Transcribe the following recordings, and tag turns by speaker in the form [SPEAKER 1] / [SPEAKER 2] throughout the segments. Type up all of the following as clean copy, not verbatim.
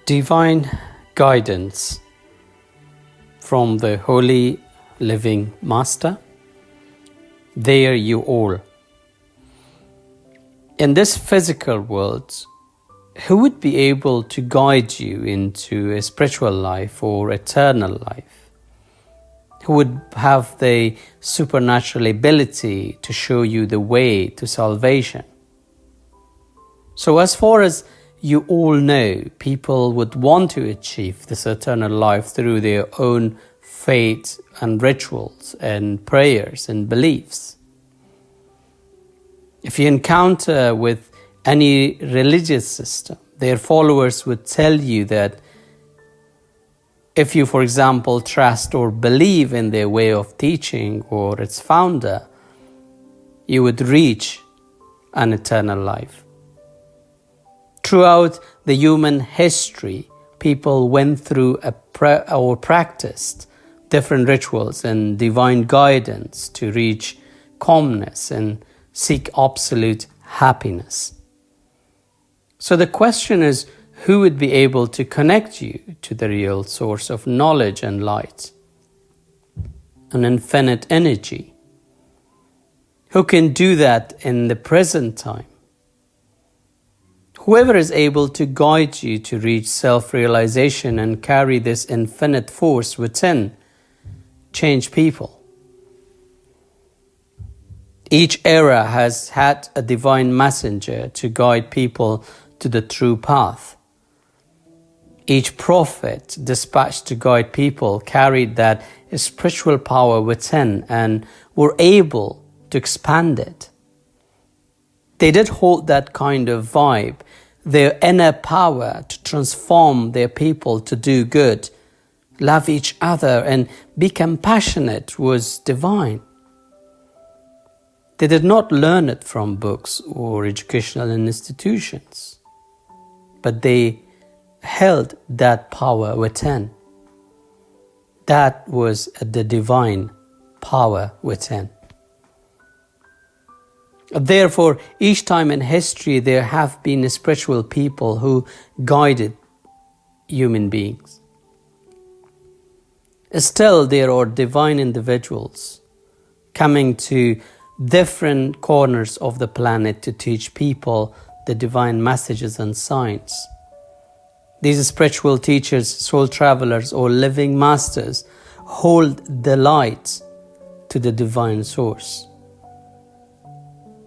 [SPEAKER 1] Divine guidance from the Holy Living Master. There you all. In this physical world, who would be able to guide you into a spiritual life or eternal life? Who would have the supernatural ability to show you the way to salvation? So as far as you all know, people would want to achieve this eternal life through their own faith and rituals and prayers and beliefs. If you encounter with any religious system, their followers would tell you that if you, for example, trust or believe in their way of teaching or its founder, you would reach an eternal life. Throughout the human history, people went through or practiced different rituals and divine guidance to reach calmness and seek absolute happiness. So the question is, who would be able to connect you to the real source of knowledge and light, an infinite energy? Who can do that in the present time? Whoever is able to guide you to reach self-realization and carry this infinite force within, change people. Each era has had a divine messenger to guide people to the true path. Each prophet dispatched to guide people carried that spiritual power within and were able to expand it. They did hold that kind of vibe, their inner power to transform their people to do good, love each other, and be compassionate was divine. They did not learn it from books or educational institutions, but they held that power within. That was the divine power within. Therefore, each time in history there have been spiritual people who guided human beings. Still, there are divine individuals coming to different corners of the planet to teach people the divine messages and signs. These spiritual teachers, soul travelers, or living masters hold the light to the divine source.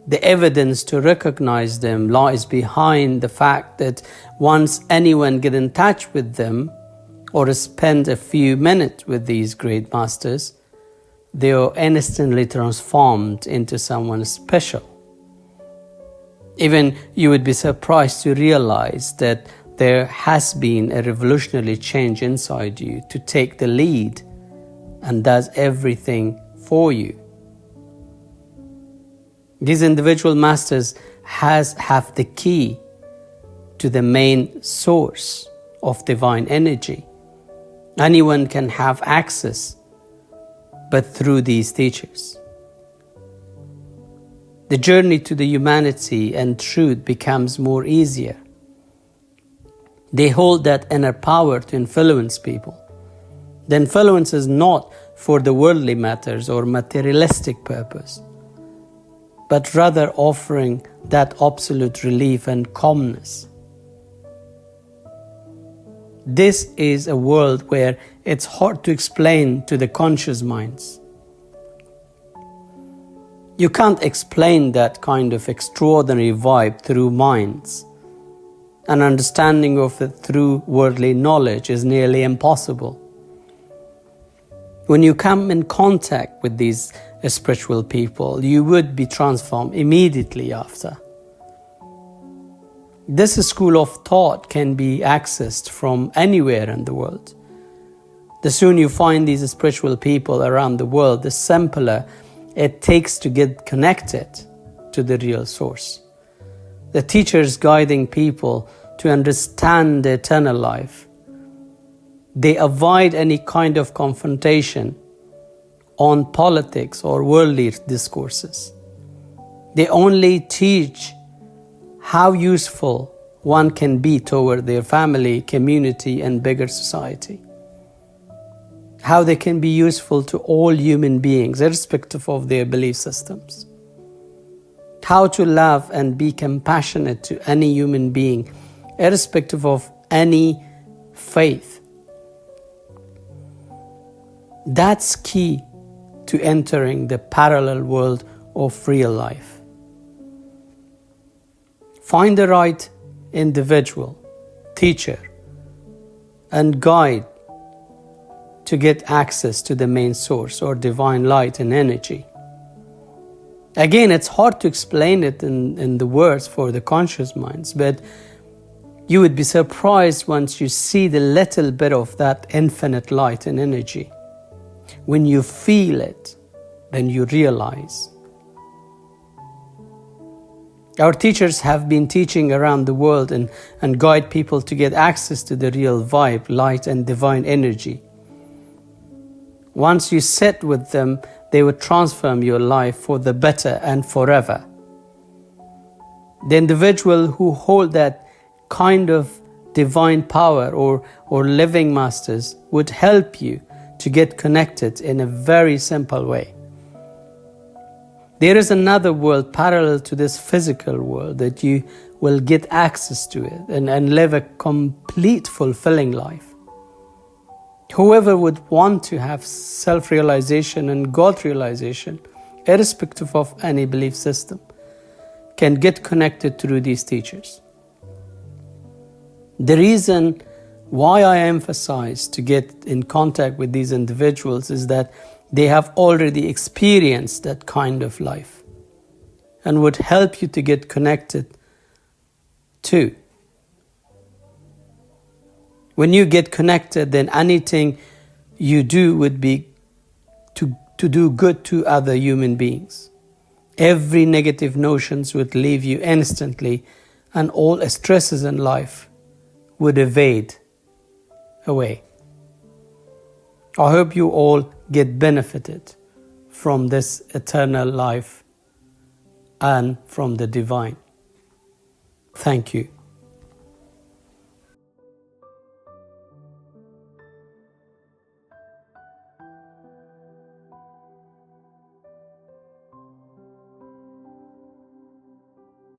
[SPEAKER 1] The evidence to recognize them lies behind the fact that once anyone gets in touch with them or spend a few minutes with these great masters, they are instantly transformed into someone special. Even you would be surprised to realize that there has been a revolutionary change inside you to take the lead and does everything for you. These individual masters have the key to the main source of divine energy. Anyone can have access, but through these teachers. The journey to the humanity and truth becomes more easier. They hold that inner power to influence people. The influence is not for the worldly matters or materialistic purpose, but rather offering that absolute relief and calmness. This is a world where it's hard to explain to the conscious minds. You can't explain that kind of extraordinary vibe through minds. An understanding of it through worldly knowledge is nearly impossible. When you come in contact with these spiritual people, you would be transformed immediately after. This school of thought can be accessed from anywhere in the world. The sooner you find these spiritual people around the world, the simpler it takes to get connected to the real source. The teachers guiding people to understand the eternal life. They avoid any kind of confrontation on politics or worldly discourses. They only teach how useful one can be toward their family, community, and bigger society. How they can be useful to all human beings, irrespective of their belief systems. How to love and be compassionate to any human being, irrespective of any faith. That's key to entering the parallel world of real life. Find the right individual, teacher, and guide to get access to the main source or divine light and energy. Again, it's hard to explain it in the words for the conscious minds, but you would be surprised once you see the little bit of that infinite light and energy. When you feel it, then you realize. Our teachers have been teaching around the world and guide people to get access to the real vibe, light, and divine energy. Once you sit with them, they will transform your life for the better and forever. The individual who hold that kind of divine power or living masters would help you to get connected in a very simple way. There is another world parallel to this physical world that you will get access to it and live a complete fulfilling life. Whoever would want to have self-realization and God-realization, irrespective of any belief system, can get connected through these teachers. The reason why I emphasize to get in contact with these individuals is that they have already experienced that kind of life and would help you to get connected too. When you get connected, then anything you do would be to do good to other human beings. Every negative notions would leave you instantly, and all stresses in life would evade away. I hope you all get benefited from this eternal life and from the divine. Thank you.